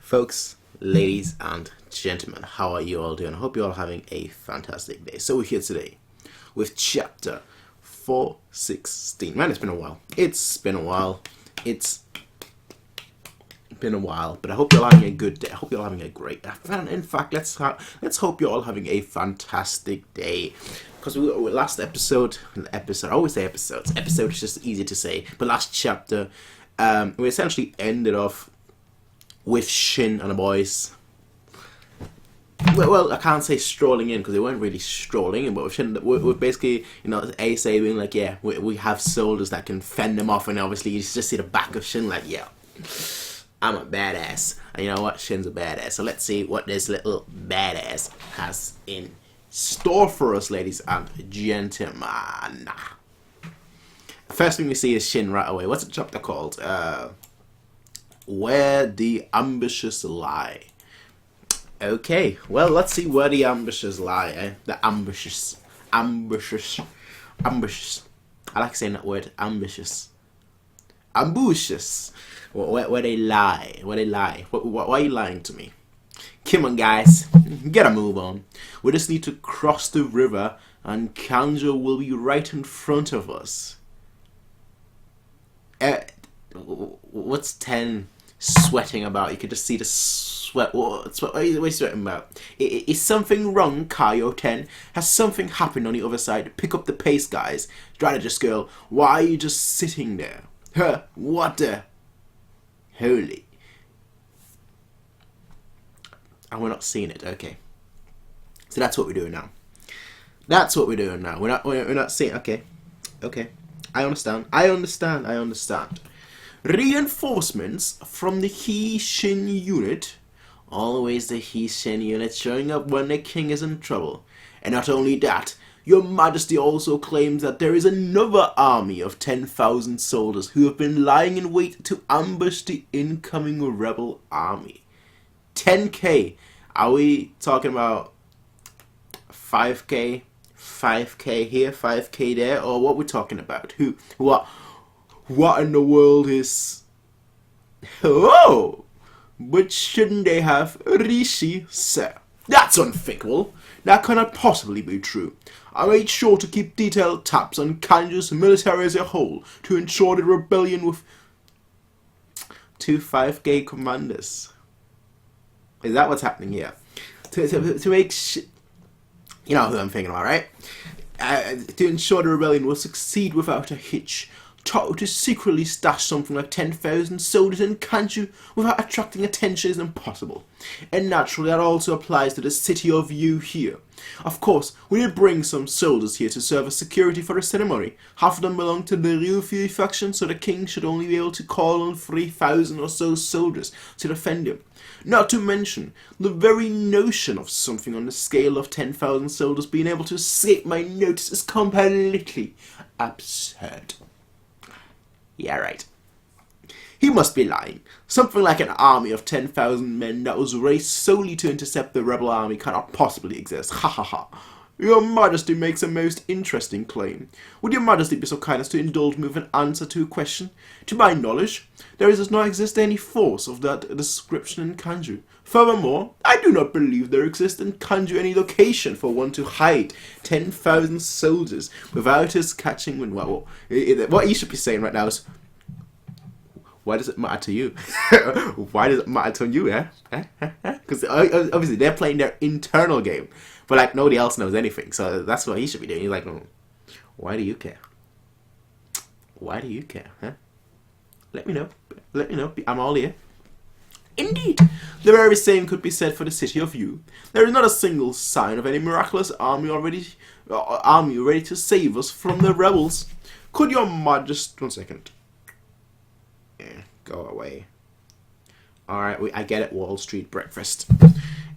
Folks, ladies and gentlemen, how are you all doing? I hope you're all having a fantastic day. So we're here today with chapter 416. Man, it's been a while. It's been a while, but I hope you're all having a good day. I hope you're all having a great day. In fact, let's hope you're all having a fantastic day. Because last episode, I always say episodes. Episode is just easy to say. But last chapter, we essentially ended off with Shin and the boys. Well, I can't say strolling in because they weren't really strolling in, but with Shin, we're basically, Ace being like, yeah, we have soldiers that can fend them off, and obviously you just see the back of Shin like, yeah, I'm a badass. And you know what? Shin's a badass. So let's see what this little badass has in store for us, ladies and gentlemen. First thing we see is Shin right away. What's the chapter called? Where the ambushes lie. Okay, well, let's see where the ambushes lie, eh? The ambushes. Ambushes. I like saying that word, ambushes. Ambushes. Where they lie. Why are you lying to me? Come on, guys. Get a move on. We just need to cross the river and Kanjo will be right in front of us. What's 10 sweating about? You could just see the sweat. What are you sweating about? Is something wrong, Kaio 10? Has something happened on the other side? Pick up the pace, guys. Strategist girl, why are you just sitting there? Huh? What the? Holy. And we're not seeing it. Okay. So that's what we're doing now. We're not seeing. Okay. I understand. Reinforcements from the He-Shin unit. Always the He-Shin unit showing up when the king is in trouble. And not only that, your majesty also claims that there is another army of 10,000 soldiers who have been lying in wait to ambush the incoming rebel army. 10k. Are we talking about 5k? 5k here, 5k there? Or what we're talking about? What in the world is... Oh! But shouldn't they have Rishi, sir? That's unthinkable. That cannot possibly be true. I made sure to keep detailed tabs on Kanjo's military as a whole to ensure the rebellion with 2 5k commanders. Is that what's happening here? To make you know who I'm thinking about, right? To ensure the rebellion will succeed without a hitch. To secretly stash something like 10,000 soldiers in Kanju without attracting attention is impossible. And naturally that also applies to the city of Yu here. Of course, we did bring some soldiers here to serve as security for the ceremony. Half of them belong to the Ryufu faction, so the king should only be able to call on 3,000 or so soldiers to defend him. Not to mention, the very notion of something on the scale of 10,000 soldiers being able to escape my notice is completely absurd. Yeah, right. He must be lying. Something like an army of 10,000 men that was raised solely to intercept the rebel army cannot possibly exist. Ha ha ha. Your Majesty makes a most interesting claim. Would your Majesty be so kind as to indulge me with an answer to a question? To my knowledge, there does not exist any force of that description in Kanju. Furthermore, I do not believe there exists in Kanju any location for one to hide 10,000 soldiers without us catching wind. What you should be saying right now is, why does it matter to you? Why does it matter to you, eh? Because obviously they're playing their internal game. But like nobody else knows anything, so that's what he should be doing. He's like, why do you care? Why do you care, huh? Let me know. I'm all here. Indeed, the very same could be said for the city of Yu. There is not a single sign of any miraculous army ready to save us from the rebels. Could your Majesty... 1 second. Yeah, go away. Alright, I get it, Wall Street breakfast.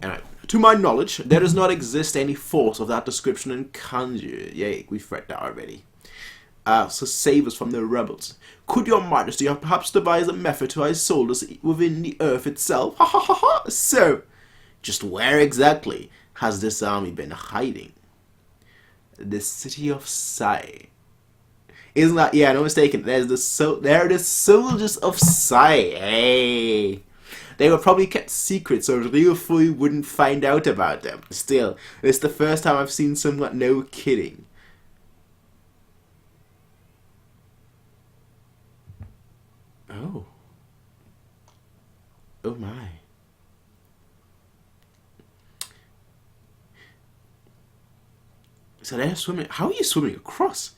Anyway, to my knowledge, there does not exist any force of that description in Kanji. Yay, we've read that already. So save us from the rebels. Could your Majesty perhaps devise a method to hide soldiers within the earth itself? Ha ha ha ha! So, just where exactly has this army been hiding? The city of Sai. Isn't that, yeah, no mistaken, there are the soldiers of Sai. Hey! They were probably kept secret so Ryufui wouldn't find out about them. Still, it's the first time I've seen something like no kidding. Oh. Oh my. So they're swimming. How are you swimming across?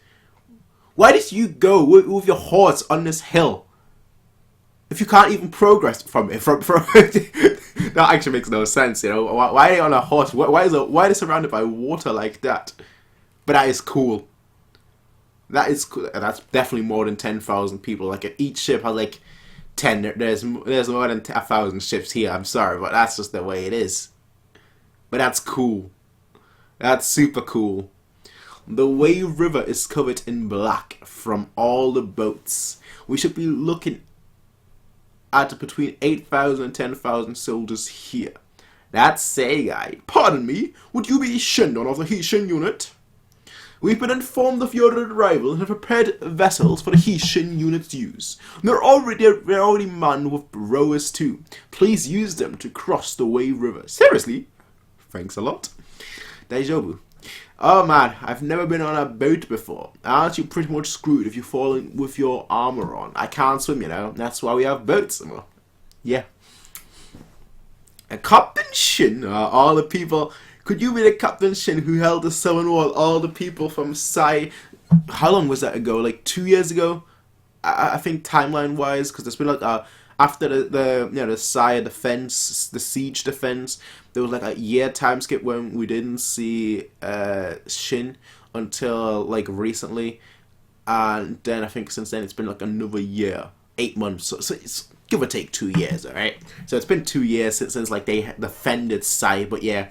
Why did you go with your horse on this hill? If you can't even progress from it, that actually makes no sense, you know. Why are they on a horse? Why is it surrounded by water like that? But that is cool. That is cool. That's definitely more than 10,000 people. Like each ship has like 10. There's more than 1,000 ships here. I'm sorry, but that's just the way it is. But that's cool. That's super cool. The Wei River is covered in black from all the boats. We should be looking at between 8,000 and 10,000 soldiers here. That's Seigai. Pardon me, would you be Shindon of the Hishin unit? We've been informed of your arrival and have prepared vessels for the Hishin unit's use. They're already manned with rowers too. Please use them to cross the Wei River. Seriously? Thanks a lot. Daijobu. Oh man, I've never been on a boat before. Aren't you pretty much screwed if you fall in with your armor on? I can't swim, you know. That's why we have boats. Well, yeah. And Captain Shin, all the people. Could you be the Captain Shin who held the southern wall? All the people from Sai. How long was that ago? Like 2 years ago? I think timeline wise, because there's been like after the Sai defense, the siege defense, there was like a year time skip when we didn't see Shin until like recently, and then I think since then it's been like another year, 8 months. So it's give or take 2 years, all right. So it's been 2 years since like they defended Sai, but yeah.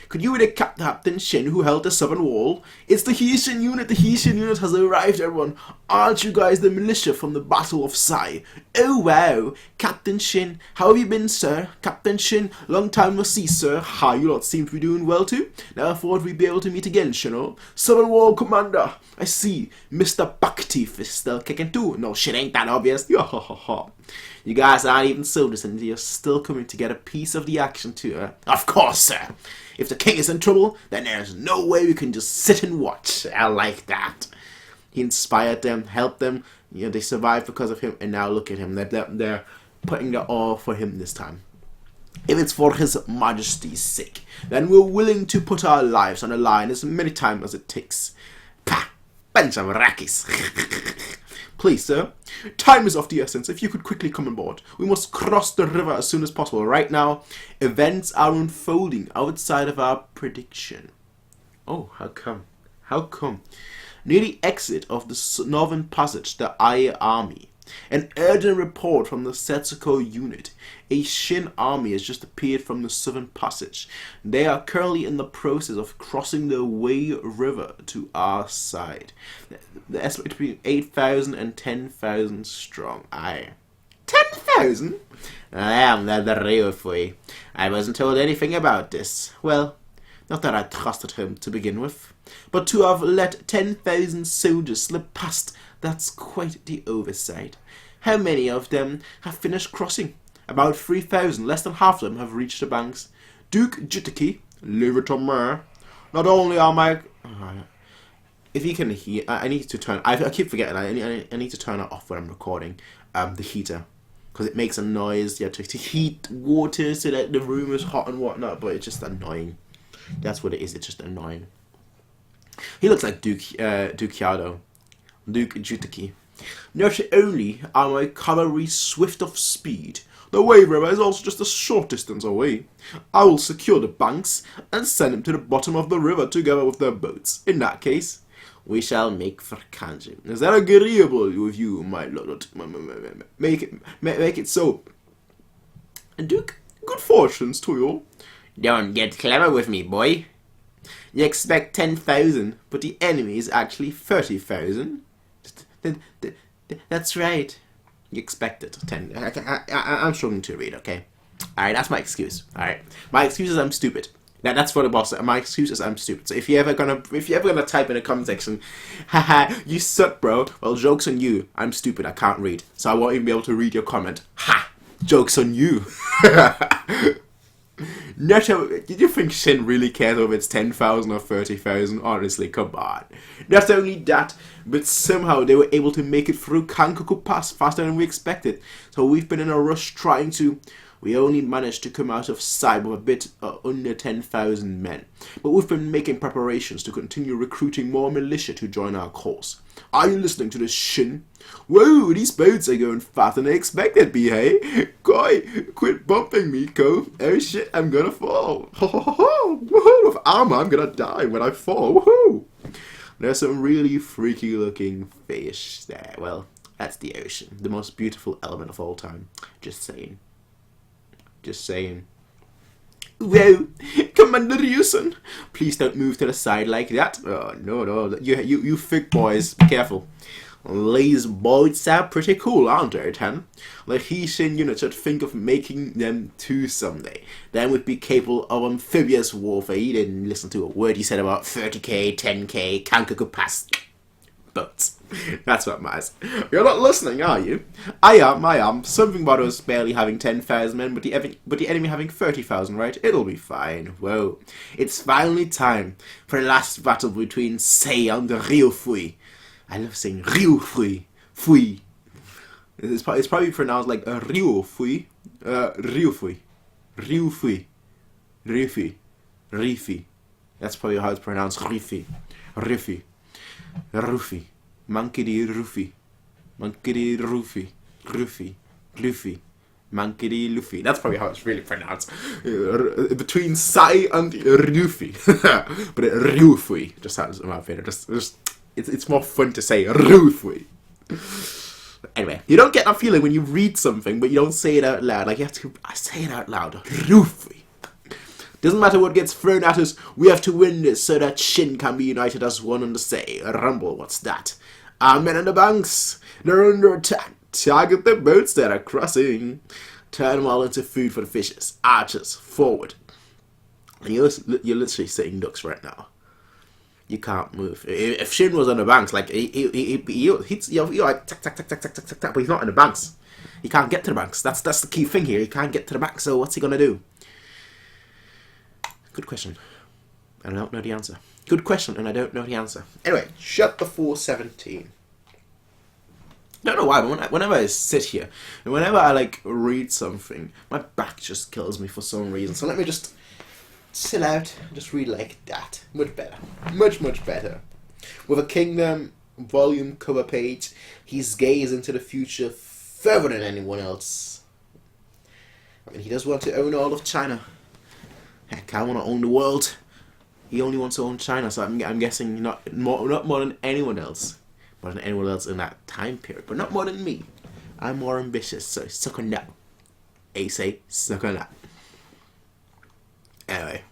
Could you be the Captain Shin who held the southern wall? It's the Hishin unit. The Hishin unit has arrived, everyone. Aren't you guys the militia from the Battle of Sai? Oh, wow. Captain Shin, how have you been, sir? Captain Shin, long time no see, sir. Ha, you lot seem to be doing well, too. Now I thought we'd be able to meet again, Shino. Southern Wall Commander. I see. Mr. Buckteeth is still kicking, too. No, shit ain't that obvious. You guys aren't even soldiers and you're still coming to get a piece of the action, too, huh? Of course, sir. If the king is in trouble, then there's no way we can just sit and watch. I like that. He inspired them, helped them. You know, they survived because of him, and now look at him. They're putting it all for him this time. If it's for his majesty's sake, then we're willing to put our lives on the line as many times as it takes. Pah! Bunch of rakis. Please, sir, time is of the essence. If you could quickly come on board. We must cross the river as soon as possible. Right now, events are unfolding outside of our prediction. Oh, how come? How come? Near the exit of the northern passage, the Ai army. An urgent report from the Setsuko unit. A Shin army has just appeared from the southern passage. They are currently in the process of crossing the Wei River to our side. The estimate between 8,000 and 10,000 strong. Aye. 10,000? I am the Ryufui. I wasn't told anything about this. Well, not that I trusted him to begin with. But to have let 10,000 soldiers slip past, that's quite the oversight. How many of them have finished crossing? About 3,000, less than half of them have reached the banks. Duke Jutaki, leave it to me. Not only are my... if you can hear... I need to turn... I keep forgetting. I need to turn it off when I'm recording. The heater. Because it makes a noise. You have to heat water so that the room is hot and whatnot. But it's just annoying. That's what it is. It's just annoying. He looks like Duke Yado. Duke Jutaki. Not only are my cavalry swift of speed, the Wei River is also just a short distance away. I will secure the banks and send them to the bottom of the river together with their boats. In that case, we shall make for Kanji. Is that agreeable with you, my lord? Make it so. And Duke, good fortunes to you. Don't get clever with me, boy. You expect 10,000, but the enemy is actually 30,000. That's right. You expect it. 10. I'm struggling to read, okay? Alright, that's my excuse. Alright. My excuse is I'm stupid. That's for the boss. My excuse is I'm stupid. So if you're ever gonna type in the comment section, haha, you suck, bro. Well, joke's on you. I'm stupid. I can't read. So I won't even be able to read your comment. Ha! Joke's on you. Did you think Shin really cares whether it's 10,000 or 30,000? Honestly, come on. Not only that, but somehow they were able to make it through Kankaku Pass faster than we expected. So we've been in a rush trying to... We only managed to come out of sight with a bit under 10,000 men. But we've been making preparations to continue recruiting more militia to join our cause. Are you listening to this, Shin? Whoa, these boats are going faster than I expected, B-hey. Koi, quit bumping me, Ko. Oh shit, I'm gonna fall. Woohoo, with armor, I'm gonna die when I fall. Woohoo. There's some really freaky looking fish there. Well, that's the ocean. The most beautiful element of all time. Just saying. Just saying. Whoa, Commander Ryusen, please don't move to the side like that. Oh, no. You thick boys, be careful. These boats are pretty cool, aren't they, Tan? The Heishin unit should think of making them too someday. Then we'd be capable of amphibious warfare. You didn't listen to a word he said about 30k, 10k, Kankaku Pass boats. That's what matters. You're not listening, are you? I am. Something about us barely having 10,000 men, but the enemy having 30,000, right? It'll be fine. Whoa. It's finally time for the last battle between Sei and Ryufui. I love saying Ryufui. Fui. It's probably pronounced like Ryufui. Ryufui. Ryufui. Ryufui. Rifi. That's probably how it's pronounced. Rifi. Rifi. Rufi. Mankidi Rufi. Mankidi Rufi. Rufi. Luffy. Mankidi Luffy. That's probably how it's really pronounced. Between Sai and Rufi. But Rufi just sounds my favorite. It's more fun to say Rufi. Anyway, you don't get that feeling when you read something, but you don't say it out loud. Like, you have to say it out loud. Rufi. Doesn't matter what gets thrown at us, we have to win this so that Shin can be united as one on the Sei. Rumble, what's that? Our men on the banks, they're under attack. Target the boats that are crossing. Turn them all into food for the fishes. Archers, forward. And you're literally sitting ducks right now. You can't move. If Shin was on the banks, like, you're like, tack, but he's not on the banks. He can't get to the banks. That's the key thing here. He can't get to the banks, so what's he gonna do? Good question. I don't know the answer. Good question, and I don't know the answer. Anyway, chapter 417. Don't know why, but whenever I sit here, and whenever I, like, read something, my back just kills me for some reason. So let me just chill out and just read like that. Much better. Much better. With a Kingdom volume cover page, he's gazed into the future further than anyone else. I mean, he does want to own all of China. Heck, I want to own the world. He only wants to own China, so I'm guessing not more than anyone else. More than anyone else in that time period. But not more than me. I'm more ambitious, so suck on that. Say, suck on that. Anyway.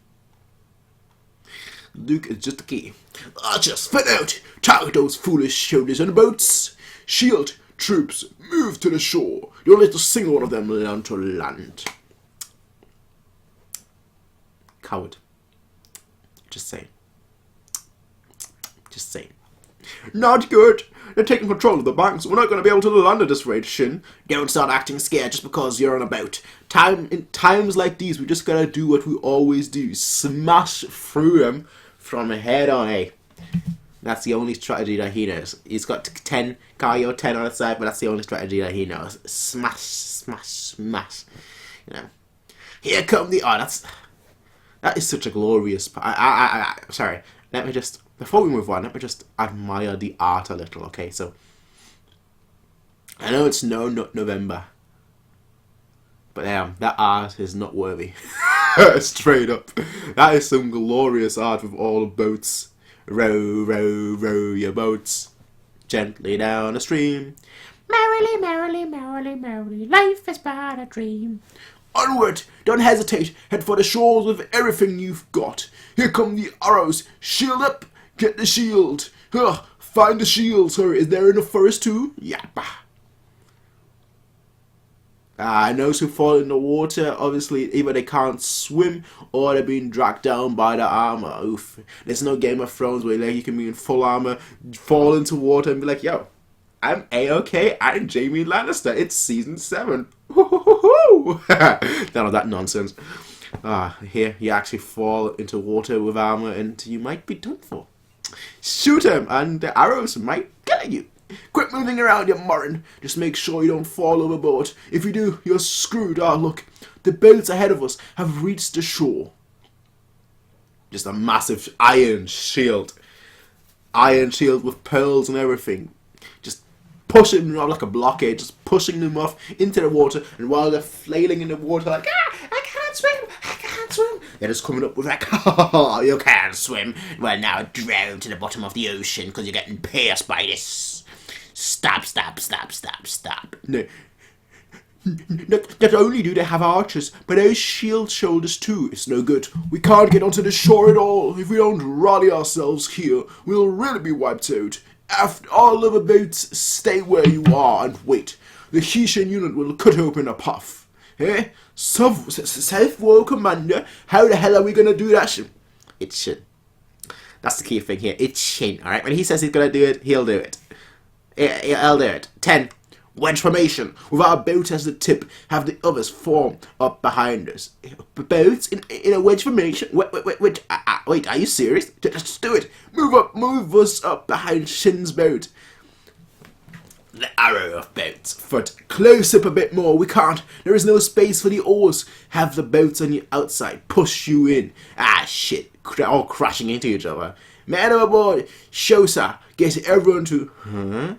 Luke is just the key. Archers, fit out! Target those foolish shoulders on the boats! Shield, troops, move to the shore! You'll let a single one of them learn to land. Coward. Just saying. Just saying. Not good. They're taking control of the banks. We're not going to be able to land at this rate, Shin. Don't start acting scared just because you're on a boat. In times like these, we just gotta do what we always do. Smash through them from head on, eh? That's the only strategy that he knows. He's got 10, Kaio 10 on the side, but that's the only strategy that he knows. Smash, smash, smash. You know. Here come the... Oh, that is such a glorious... Sorry. Let me just... Before we move on, let me just admire the art a little, okay? So, I know it's not November, but damn, that art is not worthy. Straight up. That is some glorious art with all the boats. Row, row, row your boats gently down the stream. Merrily, merrily, merrily, merrily, life is but a dream. Onward! Don't hesitate! Head for the shores with everything you've got. Here come the arrows. Shield up! Get the shield! Find the shield, sir. Is there enough for us too? Yap. And those who fall in the water, obviously, either they can't swim or they're being dragged down by the armor. Oof. There's no Game of Thrones where like, you can be in full armor, fall into water and be like, yo, I'm A-OK, I'm Jaime Lannister. It's season 7. Whoa! None of that nonsense. Here you actually fall into water with armor and you might be done for. Shoot him and the arrows might kill you. Quit moving around, you moron. Just make sure you don't fall overboard. If you do, you're screwed. Look, the boats ahead of us have reached the shore. Just a massive iron shield. Iron shield with pearls and everything. Just pushing them off like a blockade, just pushing them off into the water, and while they're flailing in the water like, I can't swim, they're just coming up with like, oh, you can't swim, well now drown to the bottom of the ocean because you're getting pierced by this. Stop. No. Not only do they have archers, but those shield shoulders too. It's no good. We can't get onto the shore at all. If we don't rally ourselves here, we'll really be wiped out. After all other boats, stay where you are and wait. The Hishin unit will cut open a puff. Eh? Self-war commander? How the hell are we gonna do that? It's Shin. That's the key thing here. It's Shin, alright? When he says he's gonna do it, he'll do it. I'll do it. 10. Wedge formation. With our boat as the tip, have the others form up behind us. Boats in a wedge formation? Wait, are you serious? Just do it. Move us up behind Shin's boat. The arrow of boats. Foot. Close up a bit more. We can't. There is no space for the oars. Have the boats on the outside. Push you in. Shit. They're all crashing into each other. Man overboard. Shosa. Get everyone to... Huh?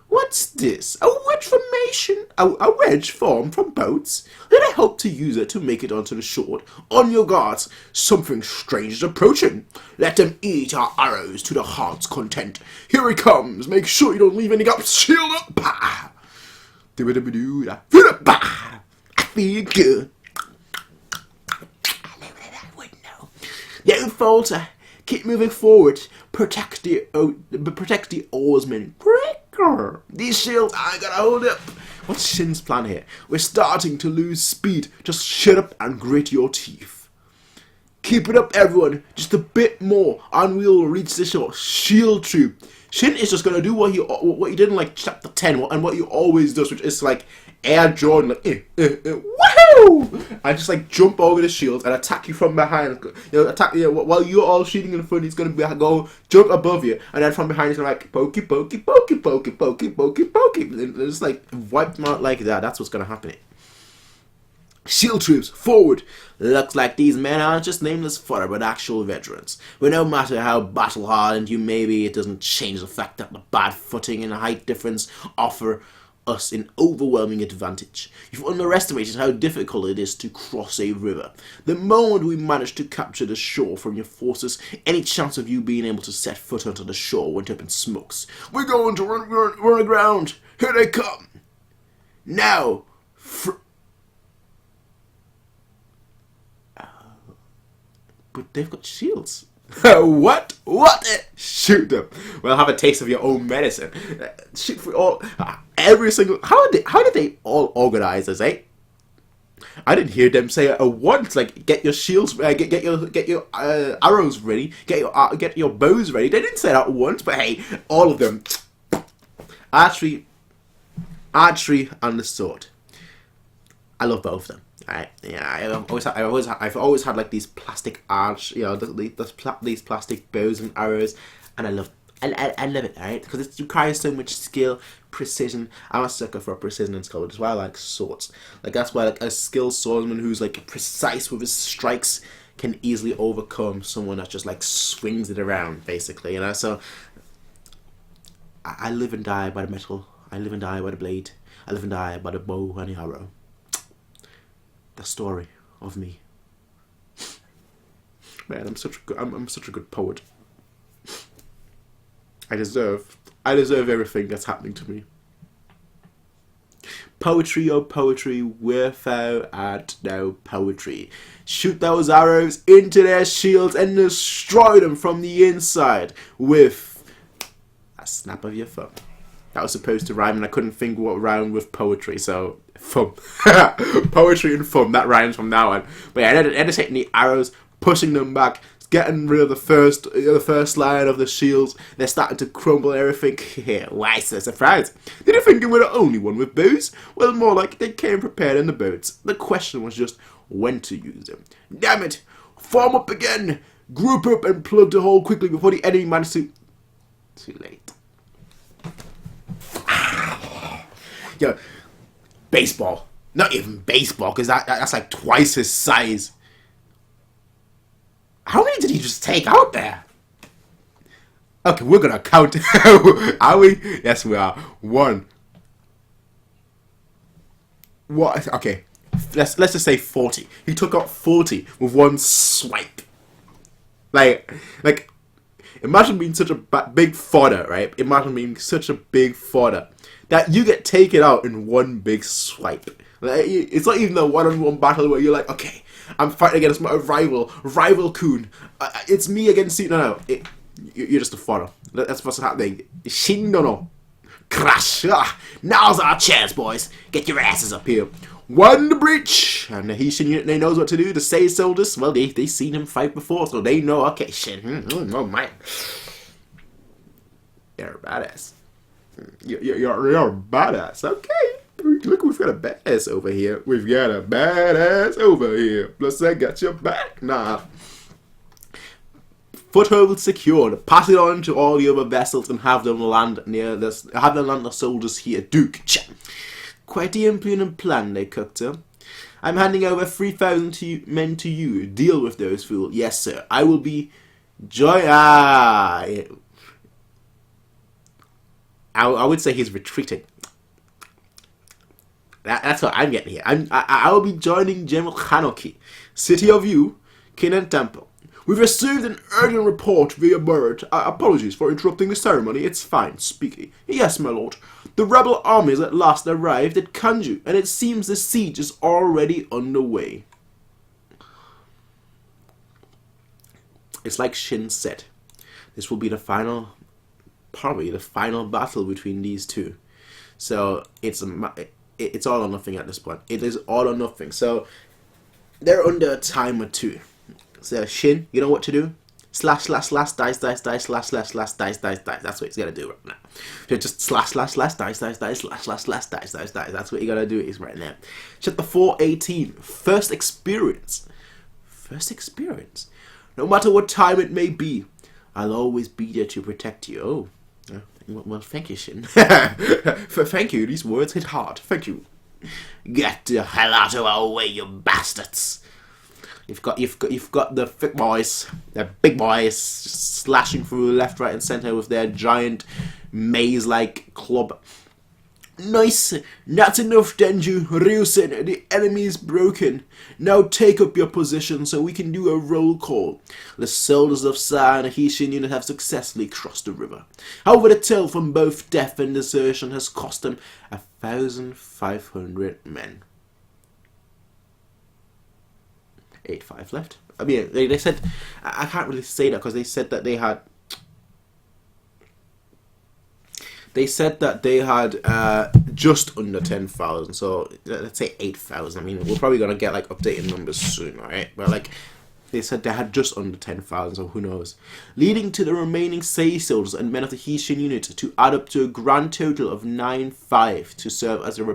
What's this? A wedge formation? A wedge formed from boats? Then I hope to use it to make it onto the shore. On your guards. Something strange is approaching. Let them eat our arrows to the heart's content. Here he comes. Make sure you don't leave any gaps. Shield up. I feel good. I wouldn't know. Don't falter. Keep moving forward. Protect the oarsmen. These shields aren't gonna hold up. What's Shin's plan here? We're starting to lose speed. Just shut up and grit your teeth. Keep it up, everyone. Just a bit more, and we'll reach the shore. Shield troop. Shin is just gonna do what he did in like chapter 10, and what he always does, which is like Air Jordan, like woohoo! And just like jump over the shield and attack you from behind. Attack you while you're all shooting in the front. He's gonna go jump above you, and then from behind he's gonna like pokey. And just like wipe them out like that. That's what's gonna happen. Shield troops, forward! Looks like these men aren't just nameless fodder, but actual veterans. But no matter how battle-hardened you may be, it doesn't change the fact that the bad footing and height difference offer us an overwhelming advantage. You've underestimated how difficult it is to cross a river. The moment we managed to capture the shore from your forces, any chance of you being able to set foot onto the shore went up in smokes. We're going to run aground! Here they come! Now! But they've got shields. What? Shoot them. Well, have a taste of your own medicine. Shoot for all. Every single. How did they all organize this? I didn't hear them say it once. Like, get your shields, get your arrows ready, get your bows ready. They didn't say that once. But hey, all of them. Archery, and the sword. I love both of them. Yeah, I've always had like these plastic these plastic bows and arrows, and I love it, alright, because it requires so much skill, precision. I'm a sucker for precision and skill, which is why I like swords. Like that's why like a skilled swordsman who's like precise with his strikes can easily overcome someone that just like swings it around, basically. So I live and die by the metal. I live and die by the blade. I live and die by the bow and the arrow. The story of me. Man, I'm such a good poet. I deserve everything that's happening to me. Poetry, oh poetry, wherefore art thou poetry? Shoot those arrows into their shields and destroy them from the inside with a snap of your thumb. That was supposed to rhyme, and I couldn't think what rhymed with poetry, so thumb. Poetry and thumb, that rhymes from now on. But yeah, editing the arrows, pushing them back, getting rid of the first line of the shields. They're starting to crumble and everything. Yeah, why so surprised? Did you think you were the only one with bows? Well, more like they came prepared in the boats. The question was just when to use them. Damn it! Form up again! Group up and plug the hole quickly before the enemy manages to... Too late. Yo, baseball. Not even baseball, because that's like twice his size. How many did he just take out there? Okay, we're gonna count. Are we? Yes, we are. 1. What? Okay, let's just say 40. He took out 40 with one swipe. Like, imagine being such a big fodder, right? Imagine being such a big fodder that you get taken out in one big swipe. Like, it's not even a one-on-one battle where you're like, okay, I'm fighting against my rival Kun. It's me against you. No, you're just a fodder. That's what's happening. Shindono. Crash. Now's our chance, boys. Get your asses up here. One the breach. And the Hishin unit, they knows what to do. The Sei soldiers, well, they seen him fight before, so they know, okay, shit. Oh, my. You're a badass. You're a badass. Okay. Look, we've got a badass over here. We've got a badass over here. Plus, I got your back. Nah. Foothold secured. Pass it on to all the other vessels and have them land near this. Have them land the soldiers here. Duke. Quite the impudent plan they cooked up. I'm handing over 3,000 men to you. Deal with those fools. Yes, sir. I will be I would say he's retreating. That's what I'm getting here. I will be joining General Hanoki, City of You, Kin and Temple. We've received an urgent report via bird. Apologies for interrupting the ceremony. It's fine, speaking. Yes, my lord. The rebel armies at last arrived at Kanju, and it seems the siege is already underway. It's like Shin said. This will be the final, probably the final battle between these two. So it's all or nothing at this point. It is all or nothing. So they're under a time or two. So Shin, you know what to do? Slash, dice, slash, dice. That's what he's gonna do right now. So just slash, dice, slash, dice. That's what you gotta do is right now. Chapter 418. First experience. No matter what time it may be, I'll always be there to protect you. Oh, well, thank you, Shin. Thank you. These words hit hard. Thank you. Get the hell out of our way, you bastards. You've got the thick boys, the big boys, slashing through left, right, and center with their giant maze-like club. Nice. That's enough, Denju. Ryusen, the enemy is broken. Now take up your position so we can do a roll call. The soldiers of Sa and the Hishin unit have successfully crossed the river. However, the toll from both death and desertion has cost them 1,500 men. 8-5 left. I mean, they said... I can't really say that because they said that they had... They said that they had just under 10,000, so let's say 8,000. I mean, we're probably going to get, like, updated numbers soon, alright? But, like, they said they had just under 10,000, so who knows. Leading to the remaining Sei soldiers and men of the Hishin unit to add up to a grand total of 9,500 to serve as the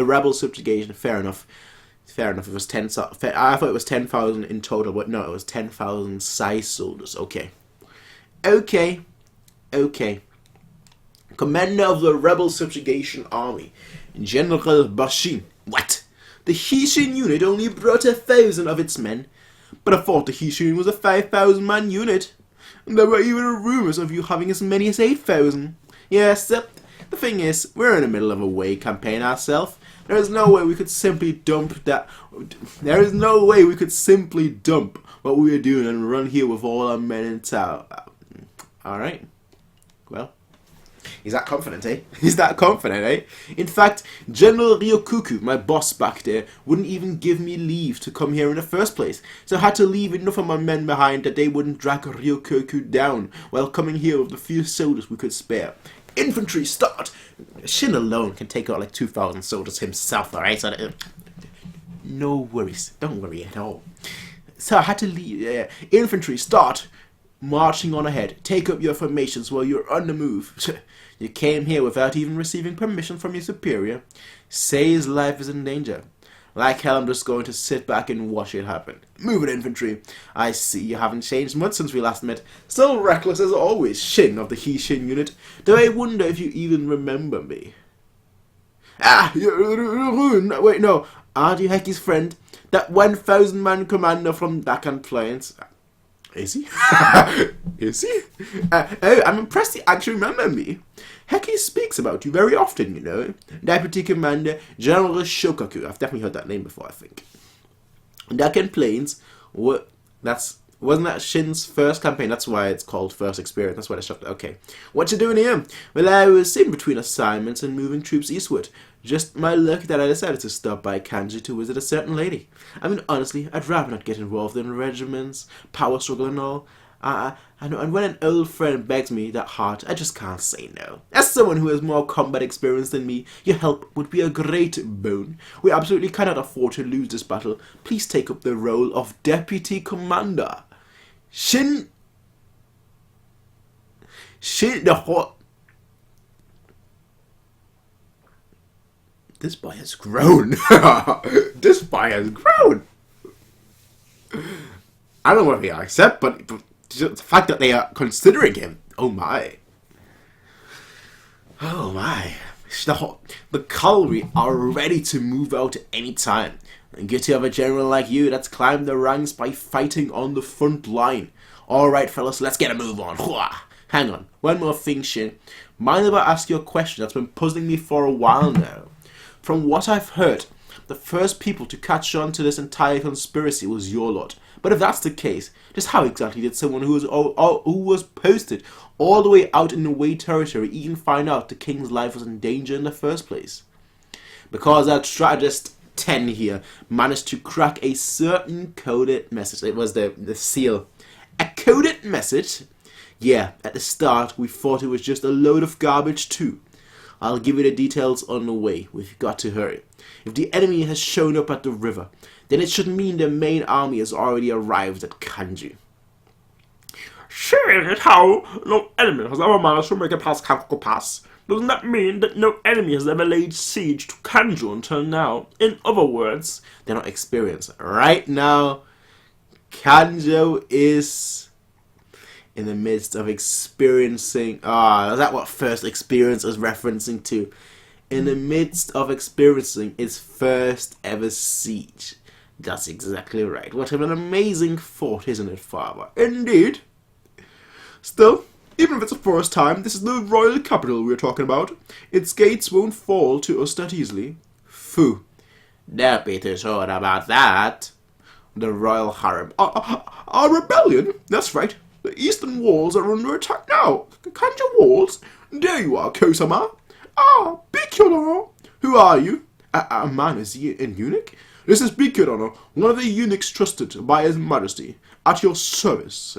rebel subjugation. Fair enough. It was 10. I thought it was 10,000 in total, but no, it was 10,000 Sei soldiers. Okay. Commander of the rebel subjugation army, General Bashin. What? The Hishin unit only brought 1,000 of its men, but I thought the Hishin was a 5,000-man unit. And there were even rumors of you having as many as 8,000. Yes, the thing is, we're in the middle of a way campaign ourselves. There is no way we could simply dump what we are doing and run here with all our men in town. Alright. Well. He's that confident, eh? In fact, General Ryokuku, my boss back there, wouldn't even give me leave to come here in the first place. So I had to leave enough of my men behind that they wouldn't drag Ryokuku down while coming here with the few soldiers we could spare. Infantry, start! Shin alone can take out like 2,000 soldiers himself, alright? So no worries. Don't worry at all. So I had to leave. Infantry, start marching on ahead. Take up your formations while you're on the move. You came here without even receiving permission from your superior. Say his life is in danger. Like hell, I'm just going to sit back and watch it happen. Move it, infantry. I see you haven't changed much since we last met. Still reckless as always, Shin of the He-Shin unit. Though I wonder if you even remember me. Ah, wait, no. Aren't you Heki's friend? That 1,000-man commander from Dakan Plains. Is he? Is he? Oh, I'm impressed you actually remember me. Heki speaks about you very often, you know. Deputy Commander General Shokaku. I've definitely heard that name before, I think. Dakan Plains, wasn't that Shin's first campaign? That's why it's called First Experience. That's why they shot it. Okay. What you doing here? Well, I was in between assignments and moving troops eastward. Just my luck that I decided to stop by Kanji to visit a certain lady. I mean, honestly, I'd rather not get involved in regiments, power struggle and all. And when an old friend begs me that hard, I just can't say no. As someone who has more combat experience than me, your help would be a great boon. We absolutely cannot afford to lose this battle. Please take up the role of Deputy Commander. Shin the hot. This boy has grown. This boy has grown. I don't know what they accept, but the fact that they are considering him. Oh my. Oh my. The cavalry are ready to move out at any time. And good to have a general like you that's climbed the ranks by fighting on the front line. Alright fellas, let's get a move on. Hang on, one more thing, Shin. Mind if I ask you a question that's been puzzling me for a while now? From what I've heard, the first people to catch on to this entire conspiracy was your lot. But if that's the case, just how exactly did someone who was posted all the way out in the Wei territory even find out the king's life was in danger in the first place? Because that strategist 10 here managed to crack a certain coded message. It was the seal. A coded message? Yeah, at the start we thought it was just a load of garbage too. I'll give you the details on the way. We've got to hurry. If the enemy has shown up at the river, then it should mean the main army has already arrived at Kanji. Seeing how no enemy has ever managed to make it past Kakuko Pass, doesn't that mean that no enemy has ever laid siege to Kanjo until now? In other words, they're not experienced. Right now, Kanjo is in the midst of experiencing... is that what First Experience is referencing to? In the midst of experiencing its first ever siege. That's exactly right. What an amazing thought, isn't it, Father? Indeed. Still, even if it's the first time, this is the royal capital we're talking about. Its gates won't fall to us that easily. Phew. Don't be too sure about that. The royal harem. Our rebellion? That's right. The eastern walls are under attack now. Kanjo walls? There you are, Kosama. Ah, Bikyodono. Who are you? A man, is he an eunuch? This is Bikyodono, one of the eunuchs trusted by His Majesty. At your service.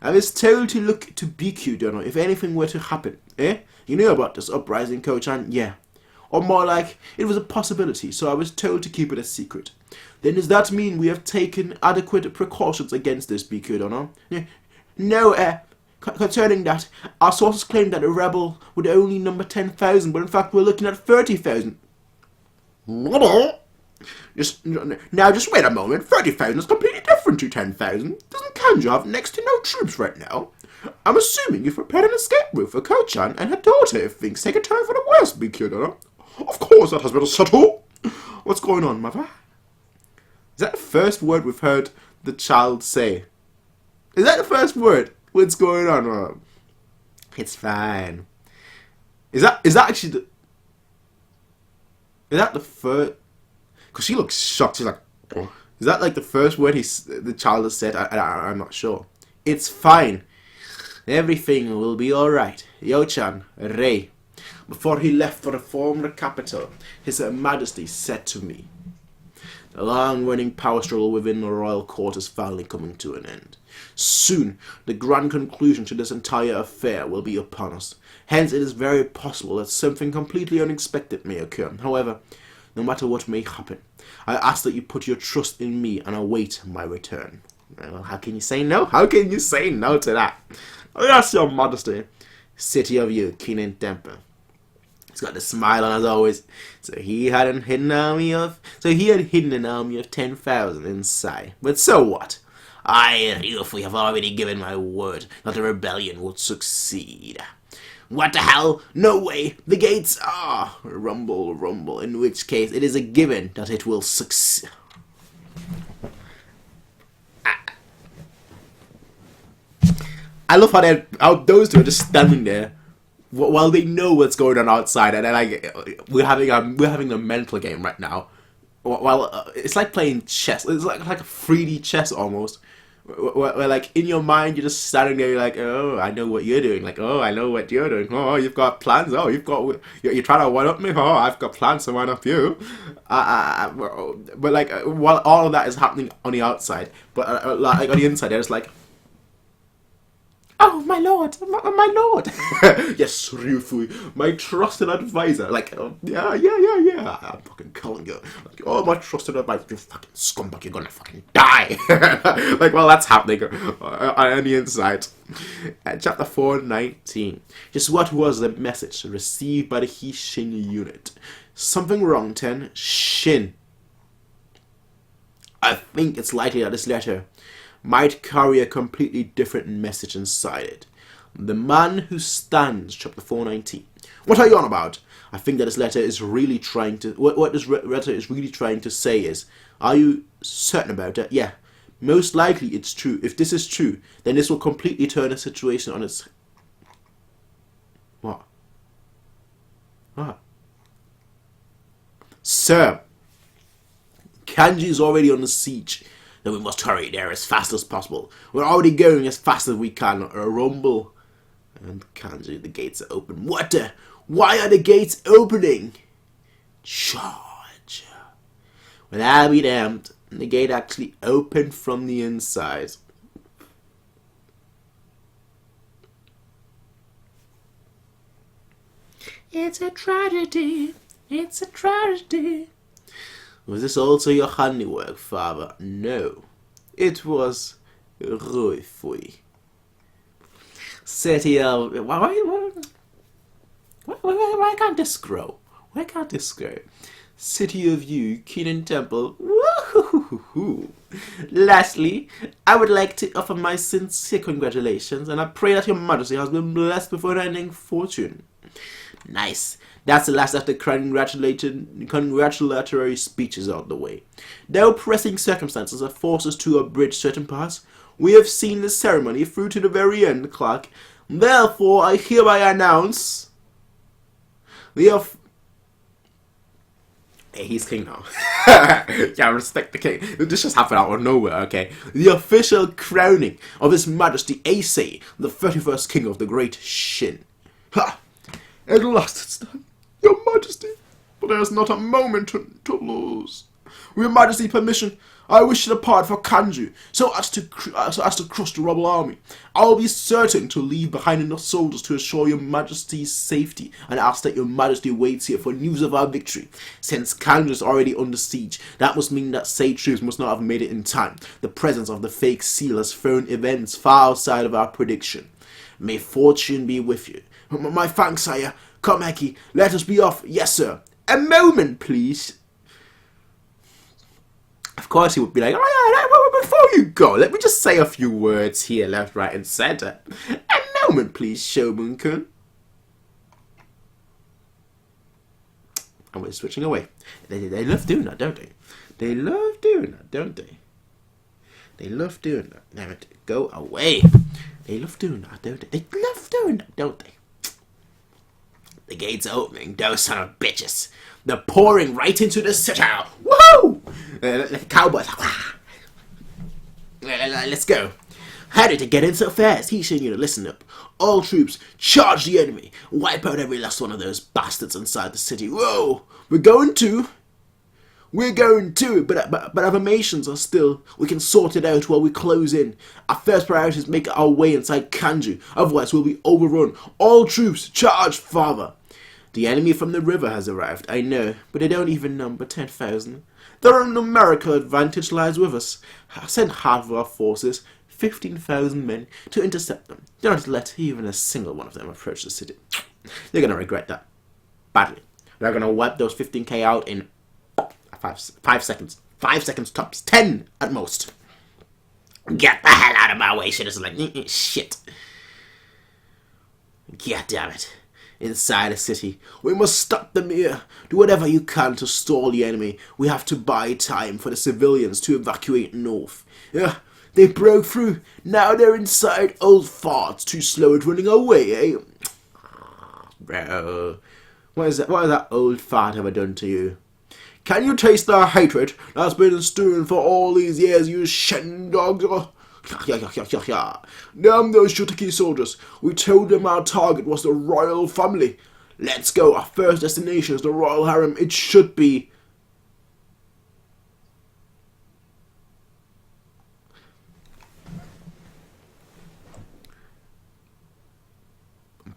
I was told to look to Bikyodono if anything were to happen. Eh? You knew about this uprising, Ko-chan? Yeah. Or more like, it was a possibility, so I was told to keep it a secret. Then does that mean we have taken adequate precautions against this, Bikyodono? No, concerning that, our sources claim that a rebel would only number 10,000, but in fact we're looking at 30,000. Just wait a moment. 30,000 is completely different to 10,000. Doesn't Kanjo have next to no troops right now? I'm assuming you've prepared an escape route for Ko-chan and her daughter if things take a turn for the worse, Bikyodono. Of course that has been settled. What's going on, mother? Is that the first word we've heard the child say? Is that the first word? What's going on? It's fine. Is that actually the... Is that the first... Because she looks shocked. She's like... Oh. Is that like the first word the child has said? I'm not sure. It's fine. Everything will be alright. Yo-chan, Rei. Before he left for the former capital, His Majesty said to me, the long-running power struggle within the royal court is finally coming to an end. Soon, the grand conclusion to this entire affair will be upon us. Hence, it is very possible that something completely unexpected may occur. However, no matter what may happen. I ask that you put your trust in me and await my return. Well, how can you say no? How can you say no to that? Oh, yes, your majesty. City of you, King and Temple. He's got the smile on as always. So he had hidden an army of 10,000 inside. But so what? I, Ryufu, have already given my word that the rebellion would succeed. What the hell? No way! The gates are! Rumble, rumble. In which case, it is a given that it will succeed. I love how those two are just standing there while they know what's going on outside, and then we're having a mental game right now. Well, it's like playing chess. It's like a 3D chess almost. Where like in your mind you're just standing there, you're like, oh, I know what you're doing. Like, oh, I know what you're doing. Oh, you've got plans. Oh, you're trying to one up me. Oh, I've got plans to one up you. But like while all of that is happening on the outside, but like on the inside, they're just like, oh, my lord, my lord. Yes, Ryufu, my trusted advisor. Like, yeah. I'm fucking calling you. Like, oh, my trusted advisor. You fucking scumbag, you're gonna fucking die. Like, well, that's happening on the inside. Chapter 419. Just what was the message received by the Hishin unit? Something wrong, Ten? Shin. I think it's likely that this letter might carry a completely different message inside it. The man who stands, chapter 419. What are you on about? I think that this letter is really trying to... What this letter is really trying to say is, are you certain about it? Yeah. Most likely it's true. If this is true, then this will completely turn the situation on its... What? Sir, Kanji is already under siege. Then we must hurry there as fast as possible. We're already going as fast as we can. A rumble. And Kanji, the gates are open. What the? Why are the gates opening? Charge. Well, I'll be damned. The gate actually opened from the inside. It's a tragedy. It's a tragedy. Was this also your handiwork, father? No. It was Ryufu. City of... Why can't this grow? Why can't this grow? City of you, King Temple. Woo-hoo-hoo-hoo. Lastly, I would like to offer my sincere congratulations, and I pray that your majesty has been blessed with unending fortune. Nice. That's the last of the congratulatory speeches out the way. Though pressing circumstances have forced us to abridge certain parts, we have seen the ceremony through to the very end, Clark. Therefore, I hereby announce the Hey, he's king now. Yeah, respect the king. This just happened out of nowhere, okay? The official crowning of His Majesty Ace, the 31st king of the Great Shin. Ha! At last it's done, your majesty, but there is not a moment to lose. With your majesty's permission, I wish to depart for Kanju, so as to crush the rebel army. I will be certain to leave behind enough soldiers to assure your majesty's safety, and ask that your majesty waits here for news of our victory. Since Kanju is already under siege, that must mean that Sei troops must not have made it in time. The presence of the fake seal has thrown events far outside of our prediction. May fortune be with you. My thanks, sire. Come, Heki, let us be off. Yes, sir. A moment, please. Of course he would be like, oh yeah, before you go, let me just say a few words here, left, right, and center. A moment, please, Shogun-kun. And we're switching away. They love doing that, don't they? They love doing that, don't they? They love doing that. Now, go away. They love doing that, don't they? They love doing that, don't they? The gates are opening, those son of bitches. They're pouring right into the citadel. Woohoo! The cowboys. Let's go. How did it get in so fast? He's showing you to listen up. All troops, charge the enemy. Wipe out every last one of those bastards inside the city. Whoa! We're going to, but affirmations are still, we can sort it out while we close in. Our first priority is make our way inside Kanju, otherwise we'll be overrun. All troops, charge, father. The enemy from the river has arrived, I know, but they don't even number 10,000. Their own numerical advantage lies with us. Send half of our forces, 15,000 men, to intercept them. Do not let even a single one of them approach the city. They're going to regret that. Badly. They're going to wipe those 15k out in 5 seconds. 5 seconds tops. 10 at most. Get the hell out of my way, shit. It's like, shit. God damn it. Inside the city. We must stop them here. Do whatever you can to stall the enemy. We have to buy time for the civilians to evacuate north. Yeah, they broke through. Now they're inside. Old farts too slow at running away, eh? Bro. What is that old fart ever done to you? Can you taste the hatred that's been stewing for all these years, you shen dogs? Damn those Shutaki soldiers. We told them our target was the royal family. Let's go. Our first destination is the royal harem. It should be...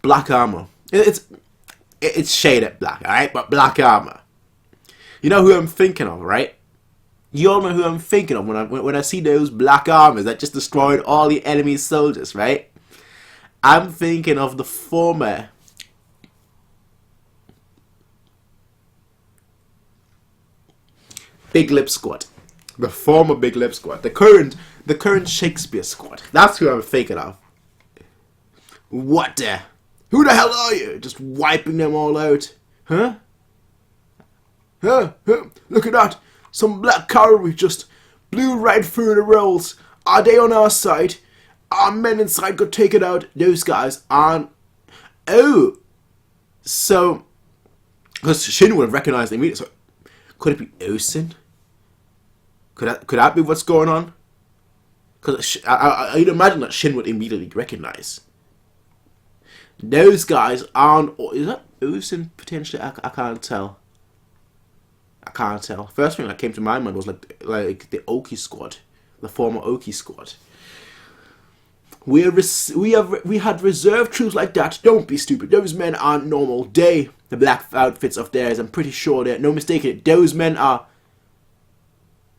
black armor. It's shaded black, alright? But black armor. You know who I'm thinking of, right? You all know who I'm thinking of when I see those black armors that just destroyed all the enemy soldiers, right? I'm thinking of the former Big Lip Squad. The former Big Lip Squad. The current Shakespeare Squad. That's who I'm thinking of. What the? Who the hell are you? Just wiping them all out. Huh? Huh? Look at that. Some black cavalry just blew right through the rolls. Are they on our side? Our men inside got taken out. Those guys aren't... Oh! So... because Shin would have recognized them immediately. So, could it be Osen? Could that be what's going on? Because I'd imagine that Shin would immediately recognize. Those guys aren't... is that Osen potentially? I can't tell. I can't tell. First thing that came to my mind was like the Oki squad, the former Oki squad. We had reserve troops like that. Don't be stupid. Those men aren't normal. The black outfits of theirs. I'm pretty sure they're no mistaking. Those men are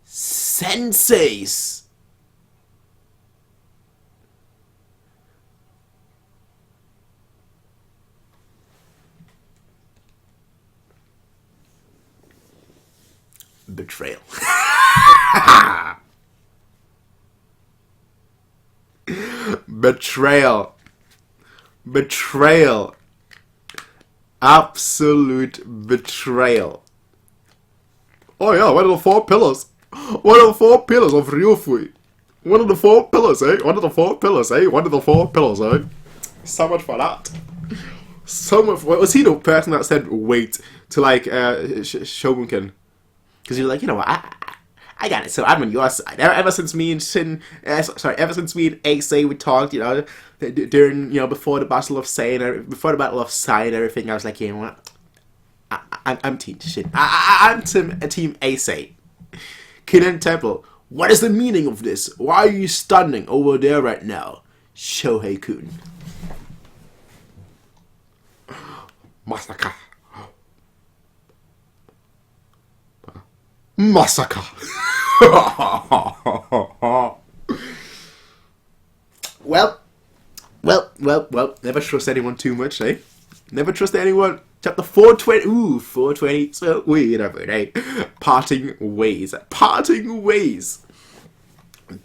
senseis. Betrayal. Betrayal. Betrayal. Absolute betrayal. Oh yeah, one of the 4 pillars. One of the 4 pillars of Ryufui. One of the 4 pillars, eh? One of the 4 pillars, eh? One of the 4 pillars, eh? So much for that. So much. Was he the person that said wait to like Shogunkin? Because you're like, you know what, I got it, so I'm on your side. Ever since me and ever since me and Ace we talked, you know, during, you know, before the Battle of Sai and everything, I was like, you know what, I'm Team Shin. I'm Team Ace. Kin Temple, what is the meaning of this? Why are you standing over there right now, Shohei-kun? Masaka. Masaka. Well. Never trust anyone too much, eh? Never trust anyone. Chapter 420. Ooh, 420. So whatever, eh? Parting ways.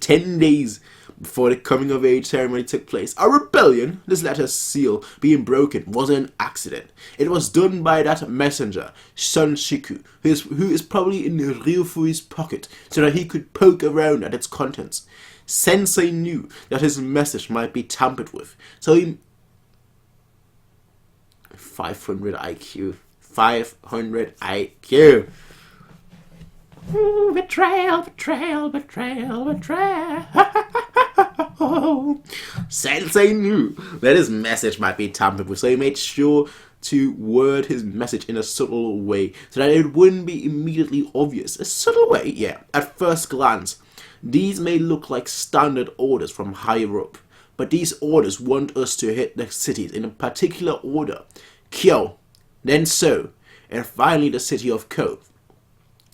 10 days before the coming of age ceremony took place, a rebellion, this letter seal being broken, was an accident. It was done by that messenger, Son Shiku, who is probably in Ryufui's pocket, so that he could poke around at its contents. Sensei knew that his message might be tampered with, so he... 500 IQ. 500 IQ. Ooh, betrayal. Sensei knew that his message might be tampered with, so he made sure to word his message in a subtle way so that it wouldn't be immediately obvious. A subtle way, yeah. At first glance, these may look like standard orders from higher up, but these orders want us to hit the cities in a particular order. Kyo, Then So, and finally the city of Ko.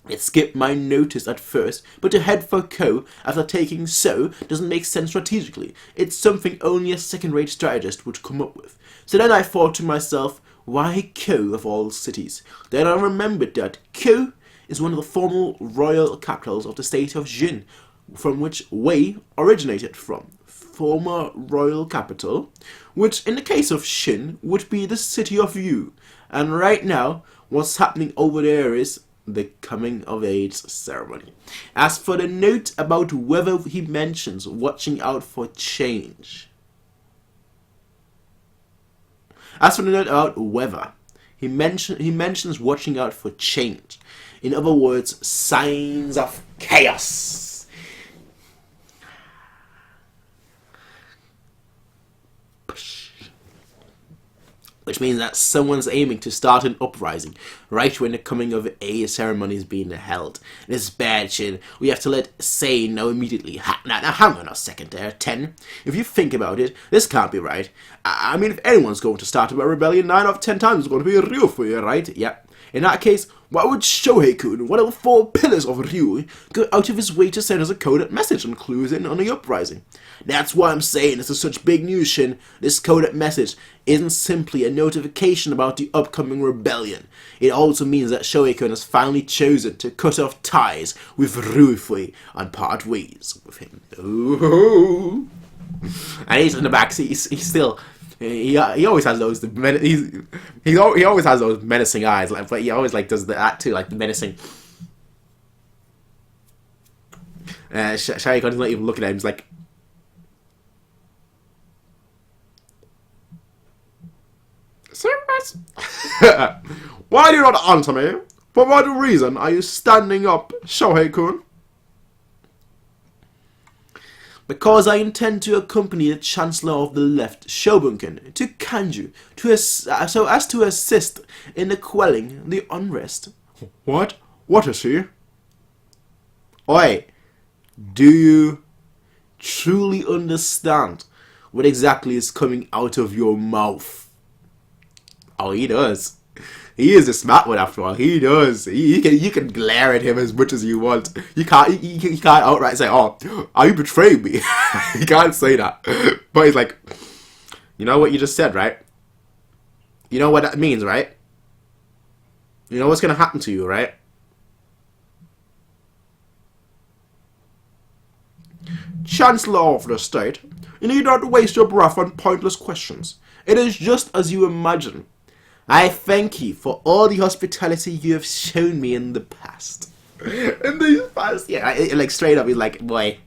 It skipped my notice at first, but to head for Ko after taking So doesn't make sense strategically. It's something only a second-rate strategist would come up with. So then I thought to myself, why Ko of all cities? Then I remembered that Ko is one of the former royal capitals of the state of Jin, from which Wei originated from. Former royal capital, which in the case of Shin would be the city of Yu. And right now, what's happening over there is the coming of age ceremony. As for the note about whether he mentions watching out for change. As for the note about whether he mentions watching out for change. In other words, signs of chaos. Which means that someone's aiming to start an uprising right when the coming of age ceremony is being held. This bad shit. We have to let Sei know immediately. Now hang on a second there, 10. If you think about it, this can't be right. I mean, if anyone's going to start a rebellion, 9 out of 10 times it's going to be Ryufuyu, right? Yeah. In that case, why would Shohei-kun, one of the 4 pillars of Ryu, go out of his way to send us a coded message and clues in on the uprising? That's why I'm saying this is such big news, Shin. This coded message isn't simply a notification about the upcoming rebellion. It also means that Shohei-kun has finally chosen to cut off ties with Ryufuyu and part ways with him. Ooh. And he's in the back, he's still... He always has those he always has those menacing eyes, like, but he always like does that too, like the menacing. Sharingan's not even looking at him. He's like, serious? Why do you not answer me? For what reason are you standing up, Shohei-kun? Because I intend to accompany the Chancellor of the Left, Shobunkin, to Kanju, so as to assist in the quelling the unrest. What? What is he? Oi, do you truly understand what exactly is coming out of your mouth? Oh, he does. He is a smart one after all. He does. You can glare at him as much as you want. You can't outright say, "Oh, are you betraying me?" He can't say that. But he's like, you know what you just said, right? You know what that means, right? You know what's gonna happen to you, right? Chancellor of the state, you need not waste your breath on pointless questions. It is just as you imagine. I thank you for all the hospitality you have shown me in the past. In the past, yeah, like straight up, he's like, boy,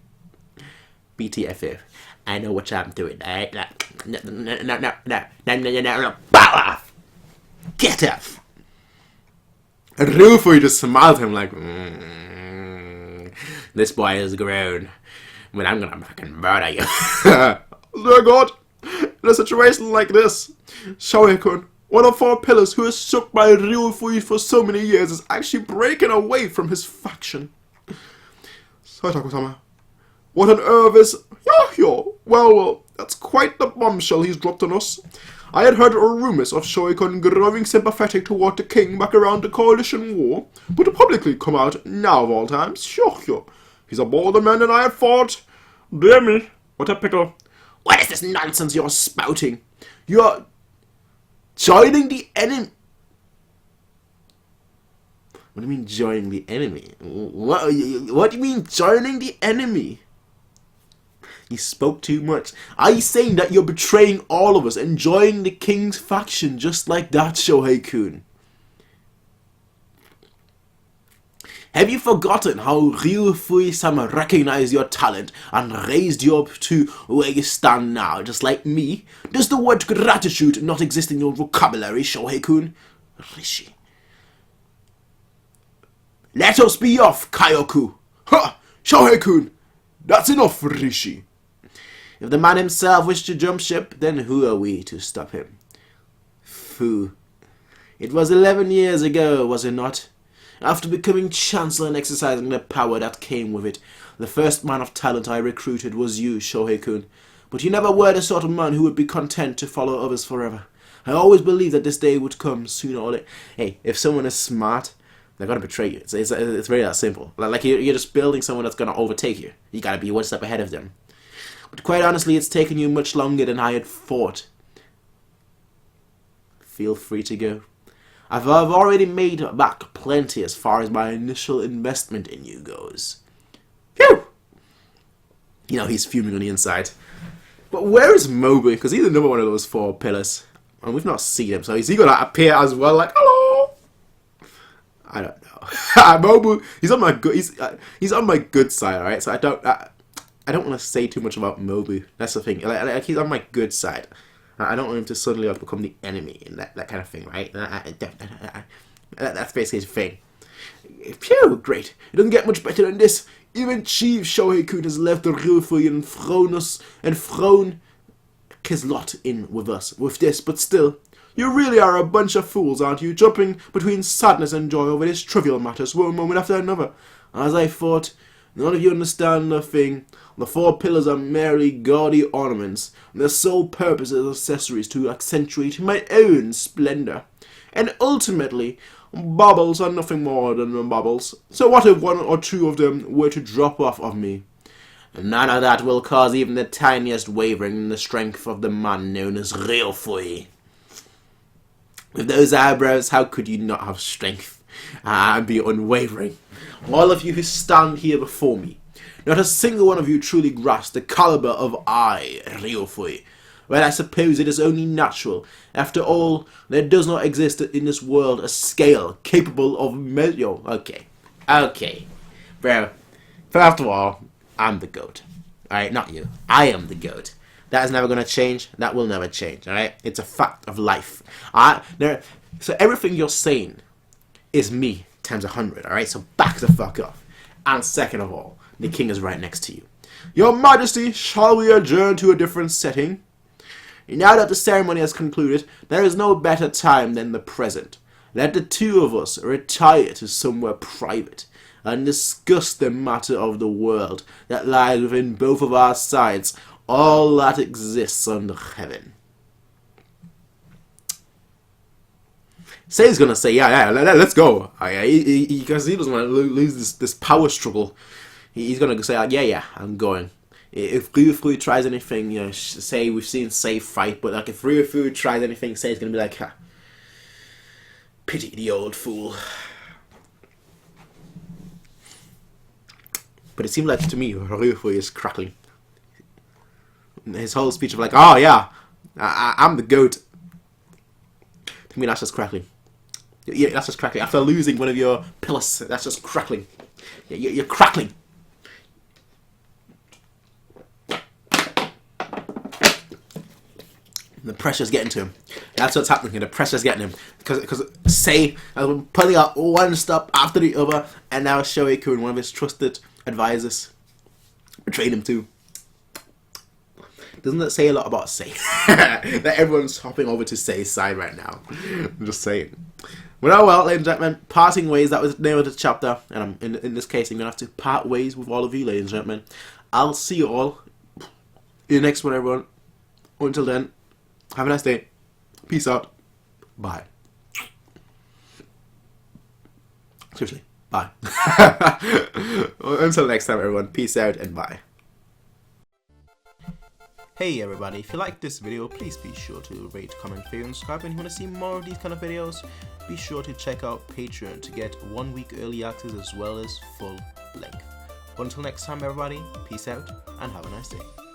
BTFF, I know what I'm doing. Alright, no, bow off, get up. And Ryufuyu just smiled at him like, this boy has grown. I mean, I'm gonna fucking murder you. Dear God, in a situation like this, Shohei-kun, one of 4 pillars who has stuck by Ryufuyu for so many years, is actually breaking away from his faction. Saitako-sama, what on earth is... Yo, well, that's quite the bombshell he's dropped on us. I had heard rumours of Shohei-kun growing sympathetic toward the king back around the coalition war, but to publicly come out now of all times, he's a bolder man than I had thought. Dear me, what a pickle. What is this nonsense you're spouting? You're joining the enemy. What do you mean joining the enemy? What do you mean joining the enemy? You spoke too much. Are you saying that you're betraying all of us and joining the king's faction just like that, Shohei-kun? Have you forgotten how Ryufuyu-sama recognized your talent and raised you up to where you stand now, just like me? Does the word gratitude not exist in your vocabulary, Shohei-kun? Rishi. Let us be off, Kyoku. Ha! Shohei-kun! That's enough, Rishi. If the man himself wished to jump ship, then who are we to stop him? Fu. It was 11 years ago, was it not? After becoming Chancellor and exercising the power that came with it, the first man of talent I recruited was you, Shohei-kun. But you never were the sort of man who would be content to follow others forever. I always believed that this day would come sooner or later. Hey, if someone is smart, they're gonna betray you. It's very that simple. Like you're just building someone that's gonna overtake you. You gotta be one step ahead of them. But quite honestly, it's taken you much longer than I had thought. Feel free to go. I've already made back plenty as far as my initial investment in you goes. Phew! You know, he's fuming on the inside. But where is Moby? Because he's another one of those 4 pillars. And we've not seen him, so is he going to appear as well? Like, hello? I don't know. Moby, he's on my good side, alright? So I don't want to say too much about Moby. That's the thing. Like he's on my good side. I don't want him to suddenly become the enemy and that kind of thing, right? That's basically his thing. Phew, great. It doesn't get much better than this. Even Chief Shohei-kun has left the Ryufui and thrown his lot in with us with this, but still, you really are a bunch of fools, aren't you? Jumping between sadness and joy over these trivial matters, one moment after another. As I thought, none of you understand the thing. The 4 pillars are merely gaudy ornaments. Their sole purpose is accessories to accentuate my own splendor. And ultimately, baubles are nothing more than baubles. So what if 1 or 2 of them were to drop off of me? None of that will cause even the tiniest wavering in the strength of the man known as Ryufui. With those eyebrows, how could you not have strength and be unwavering? All of you who stand here before me, not a single one of you truly grasps the caliber of I, Ryufui. Well, I suppose it is only natural. After all, there does not exist in this world a scale capable of measure. Okay. Bro, first of all, I'm the GOAT. Alright, not you. I am the GOAT. That is never going to change. That will never change, alright? It's a fact of life. So everything you're saying is me times 100, alright? So back the fuck off. And second of all, the king is right next to you. Your Majesty, shall we adjourn to a different setting? Now that the ceremony has concluded, there is no better time than the present. Let the 2 of us retire to somewhere private and discuss the matter of the world that lies within both of our sides, all that exists under heaven. Say's gonna say, yeah, let's go. Because he doesn't want to lose this power struggle. He's gonna say, yeah, I'm going. If Ryufui tries anything, you know, say we've seen Say fight, but like if Ryufui tries anything, Say's gonna be like, pity the old fool. But it seemed like to me, Ryufui is crackling. His whole speech of like, oh yeah, I'm the GOAT. To me, that's just crackling. Yeah, that's just crackling. After losing one of your pillars, that's just crackling. You're crackling. The pressure's getting to him. That's what's happening here. The pressure's getting him. Because Say has been putting out one step after the other, and now Shohei-kun, one of his trusted advisors, betrayed him too. Doesn't that say a lot about Say? That everyone's hopping over to Say's side right now. I'm just saying. Well, ladies and gentlemen, parting ways, that was the name of the chapter. And in this case, I'm going to have to part ways with all of you, ladies and gentlemen. I'll see you all in the next one, everyone. Until then, have a nice day. Peace out. Bye. Seriously, bye. Until next time, everyone. Peace out and bye. Hey everybody, if you like this video, please be sure to rate, comment, favorite, and subscribe. And if you want to see more of these kind of videos, be sure to check out Patreon to get 1 week early access as well as full length. Until next time everybody, peace out and have a nice day.